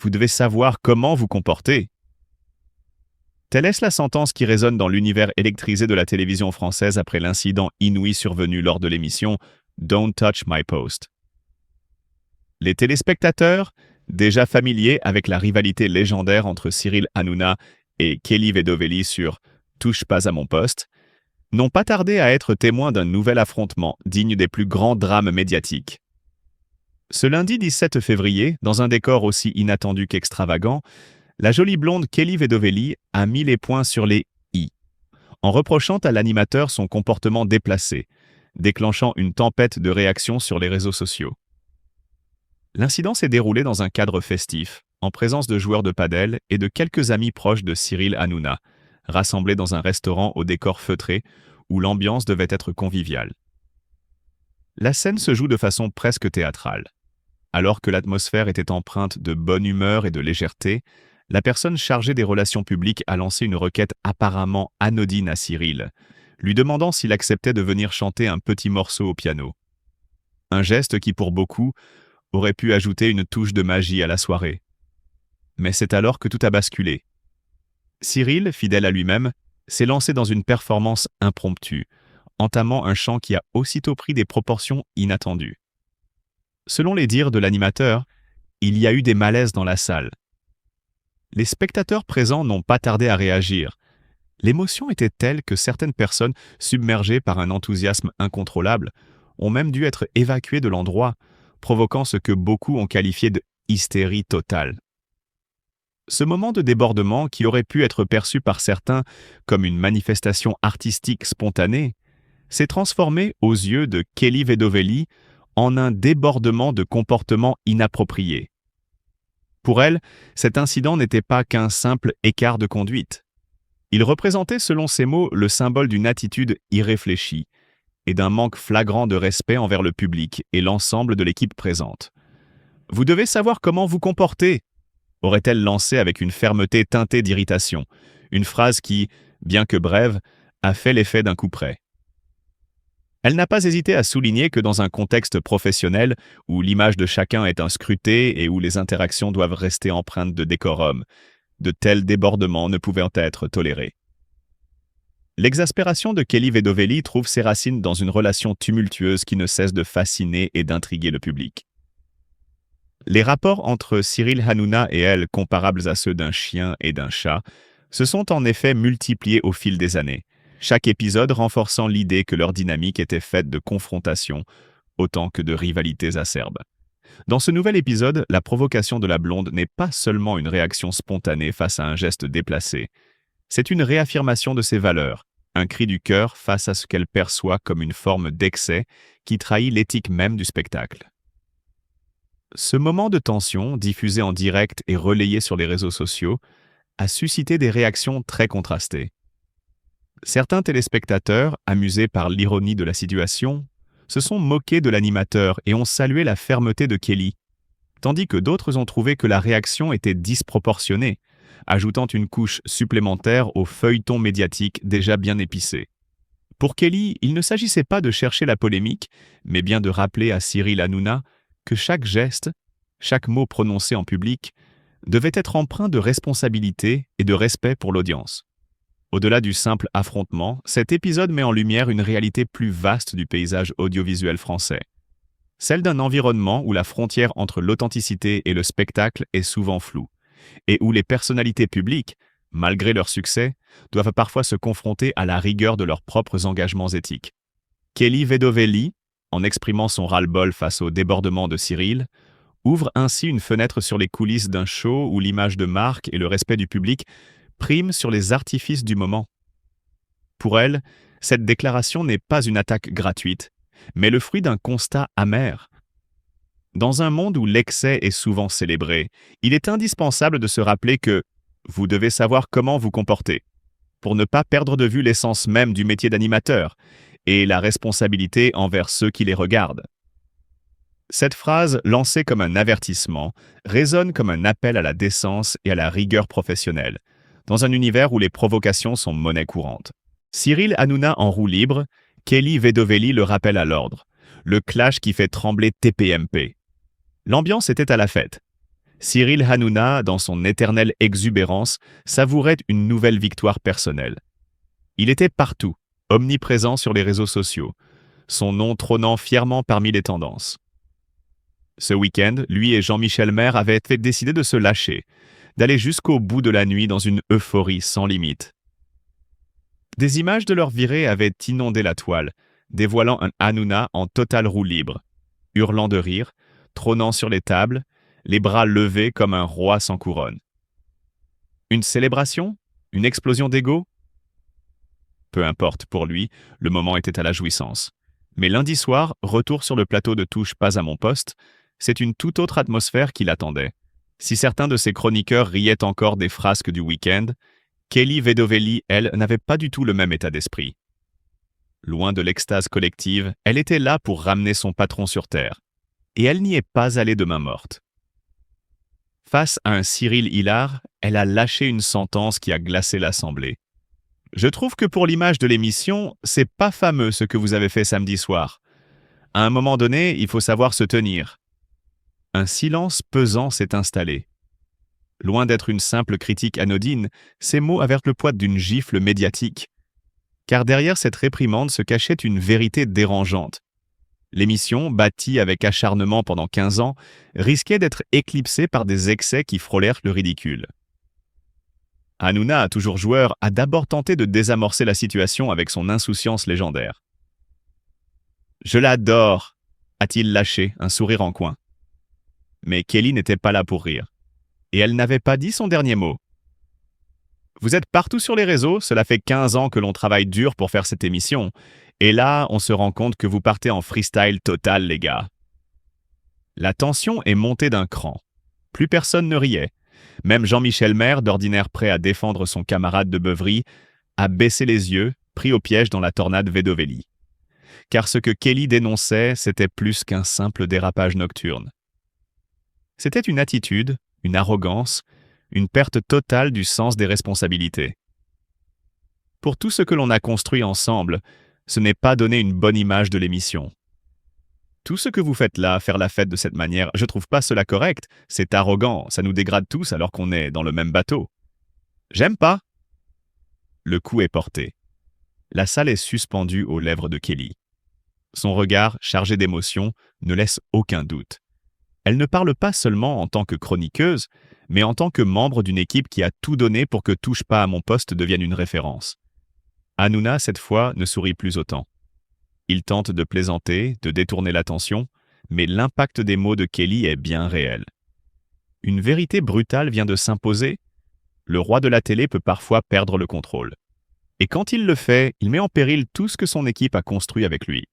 Vous devez savoir comment vous comporter. Telle est la sentence qui résonne dans l'univers électrisé de la télévision française après l'incident inouï survenu lors de l'émission Don't Touch My Post. Les téléspectateurs, déjà familiers avec la rivalité légendaire entre Cyril Hanouna et Kelly Vedovelli sur Touche pas à mon poste, n'ont pas tardé à être témoins d'un nouvel affrontement digne des plus grands drames médiatiques. Ce lundi 17 février, dans un décor aussi inattendu qu'extravagant, la jolie blonde Kelly Vedovelli a mis les points sur les « i » en reprochant à l'animateur son comportement déplacé, déclenchant une tempête de réactions sur les réseaux sociaux. L'incident s'est déroulé dans un cadre festif, en présence de joueurs de padel et de quelques amis proches de Cyril Hanouna, rassemblés dans un restaurant au décor feutré où l'ambiance devait être conviviale. La scène se joue de façon presque théâtrale. Alors que l'atmosphère était empreinte de bonne humeur et de légèreté, la personne chargée des relations publiques a lancé une requête apparemment anodine à Cyril, lui demandant s'il acceptait de venir chanter un petit morceau au piano. Un geste qui, pour beaucoup, aurait pu ajouter une touche de magie à la soirée. Mais c'est alors que tout a basculé. Cyril, fidèle à lui-même, s'est lancé dans une performance impromptue, entamant un chant qui a aussitôt pris des proportions inattendues. Selon les dires de l'animateur, il y a eu des malaises dans la salle. Les spectateurs présents n'ont pas tardé à réagir. L'émotion était telle que certaines personnes, submergées par un enthousiasme incontrôlable, ont même dû être évacuées de l'endroit, provoquant ce que beaucoup ont qualifié de hystérie totale. Ce moment de débordement, qui aurait pu être perçu par certains comme une manifestation artistique spontanée, s'est transformé aux yeux de Kelly Vedovelli en un débordement de comportements inappropriés. Pour elle, cet incident n'était pas qu'un simple écart de conduite. Il représentait, selon ses mots, le symbole d'une attitude irréfléchie et d'un manque flagrant de respect envers le public et l'ensemble de l'équipe présente. « Vous devez savoir comment vous comporter », aurait-elle lancé avec une fermeté teintée d'irritation, une phrase qui, bien que brève, a fait l'effet d'un coup près. Elle n'a pas hésité à souligner que dans un contexte professionnel où l'image de chacun est inscrutée et où les interactions doivent rester empreintes de décorum, de tels débordements ne pouvaient être tolérés. L'exaspération de Kelly Vedovelli trouve ses racines dans une relation tumultueuse qui ne cesse de fasciner et d'intriguer le public. Les rapports entre Cyril Hanouna et elle, comparables à ceux d'un chien et d'un chat, se sont en effet multipliés au fil des années, chaque épisode renforçant l'idée que leur dynamique était faite de confrontations autant que de rivalités acerbes. Dans ce nouvel épisode, la provocation de la blonde n'est pas seulement une réaction spontanée face à un geste déplacé, c'est une réaffirmation de ses valeurs, un cri du cœur face à ce qu'elle perçoit comme une forme d'excès qui trahit l'éthique même du spectacle. Ce moment de tension, diffusé en direct et relayé sur les réseaux sociaux, a suscité des réactions très contrastées. Certains téléspectateurs, amusés par l'ironie de la situation, se sont moqués de l'animateur et ont salué la fermeté de Kelly, tandis que d'autres ont trouvé que la réaction était disproportionnée, ajoutant une couche supplémentaire au feuilleton médiatique déjà bien épicé. Pour Kelly, il ne s'agissait pas de chercher la polémique, mais bien de rappeler à Cyril Hanouna que chaque geste, chaque mot prononcé en public, devait être empreint de responsabilité et de respect pour l'audience. Au-delà du simple affrontement, cet épisode met en lumière une réalité plus vaste du paysage audiovisuel français. Celle d'un environnement où la frontière entre l'authenticité et le spectacle est souvent floue, et où les personnalités publiques, malgré leur succès, doivent parfois se confronter à la rigueur de leurs propres engagements éthiques. Kelly Vedovelli, en exprimant son ras-le-bol face au débordement de Cyril, ouvre ainsi une fenêtre sur les coulisses d'un show où l'image de marque et le respect du public prime sur les artifices du moment. Pour elle, cette déclaration n'est pas une attaque gratuite, mais le fruit d'un constat amer. Dans un monde où l'excès est souvent célébré, il est indispensable de se rappeler que vous devez savoir comment vous comporter, pour ne pas perdre de vue l'essence même du métier d'animateur et la responsabilité envers ceux qui les regardent. Cette phrase, lancée comme un avertissement, résonne comme un appel à la décence et à la rigueur professionnelle, dans un univers où les provocations sont monnaie courante. Cyril Hanouna en roue libre, Kelly Vedovelli le rappelle à l'ordre, le clash qui fait trembler TPMP. L'ambiance était à la fête. Cyril Hanouna, dans son éternelle exubérance, savourait une nouvelle victoire personnelle. Il était partout, omniprésent sur les réseaux sociaux, son nom trônant fièrement parmi les tendances. Ce week-end, lui et Jean-Michel Maire avaient décidé de se lâcher, d'aller jusqu'au bout de la nuit dans une euphorie sans limite. Des images de leur virée avaient inondé la toile, dévoilant un Hanouna en totale roue libre, hurlant de rire, trônant sur les tables, les bras levés comme un roi sans couronne. Une célébration? Une explosion d'ego? Peu importe, pour lui, le moment était à la jouissance. Mais lundi soir, retour sur le plateau de Touche pas à mon poste, c'est une toute autre atmosphère qui l'attendait. Si certains de ses chroniqueurs riaient encore des frasques du week-end, Kelly Vedovelli, elle, n'avait pas du tout le même état d'esprit. Loin de l'extase collective, elle était là pour ramener son patron sur terre. Et elle n'y est pas allée de main morte. Face à un Cyril Hillard, elle a lâché une sentence qui a glacé l'Assemblée. Je trouve que pour l'image de l'émission, c'est pas fameux ce que vous avez fait samedi soir. À un moment donné, il faut savoir se tenir. Un silence pesant s'est installé. Loin d'être une simple critique anodine, ces mots avaient le poids d'une gifle médiatique. Car derrière cette réprimande se cachait une vérité dérangeante. L'émission, bâtie avec acharnement pendant 15 ans, risquait d'être éclipsée par des excès qui frôlèrent le ridicule. Hanouna, toujours joueur, a d'abord tenté de désamorcer la situation avec son insouciance légendaire. « Je l'adore !» a-t-il lâché, un sourire en coin. Mais Kelly n'était pas là pour rire. Et elle n'avait pas dit son dernier mot. Vous êtes partout sur les réseaux, cela fait 15 ans que l'on travaille dur pour faire cette émission. Et là, on se rend compte que vous partez en freestyle total, les gars. La tension est montée d'un cran. Plus personne ne riait. Même Jean-Michel Maire, d'ordinaire prêt à défendre son camarade de beuverie, a baissé les yeux, pris au piège dans la tornade Vedovelli. Car ce que Kelly dénonçait, c'était plus qu'un simple dérapage nocturne. C'était une attitude, une arrogance, une perte totale du sens des responsabilités. Pour tout ce que l'on a construit ensemble, ce n'est pas donner une bonne image de l'émission. Tout ce que vous faites là, faire la fête de cette manière, je trouve pas cela correct, c'est arrogant, ça nous dégrade tous alors qu'on est dans le même bateau. J'aime pas. Le coup est porté. La salle est suspendue aux lèvres de Kelly. Son regard, chargé d'émotion, ne laisse aucun doute. Elle ne parle pas seulement en tant que chroniqueuse, mais en tant que membre d'une équipe qui a tout donné pour que Touche pas à mon poste devienne une référence. Hanouna, cette fois, ne sourit plus autant. Il tente de plaisanter, de détourner l'attention, mais l'impact des mots de Kelly est bien réel. Une vérité brutale vient de s'imposer. Le roi de la télé peut parfois perdre le contrôle. Et quand il le fait, il met en péril tout ce que son équipe a construit avec lui.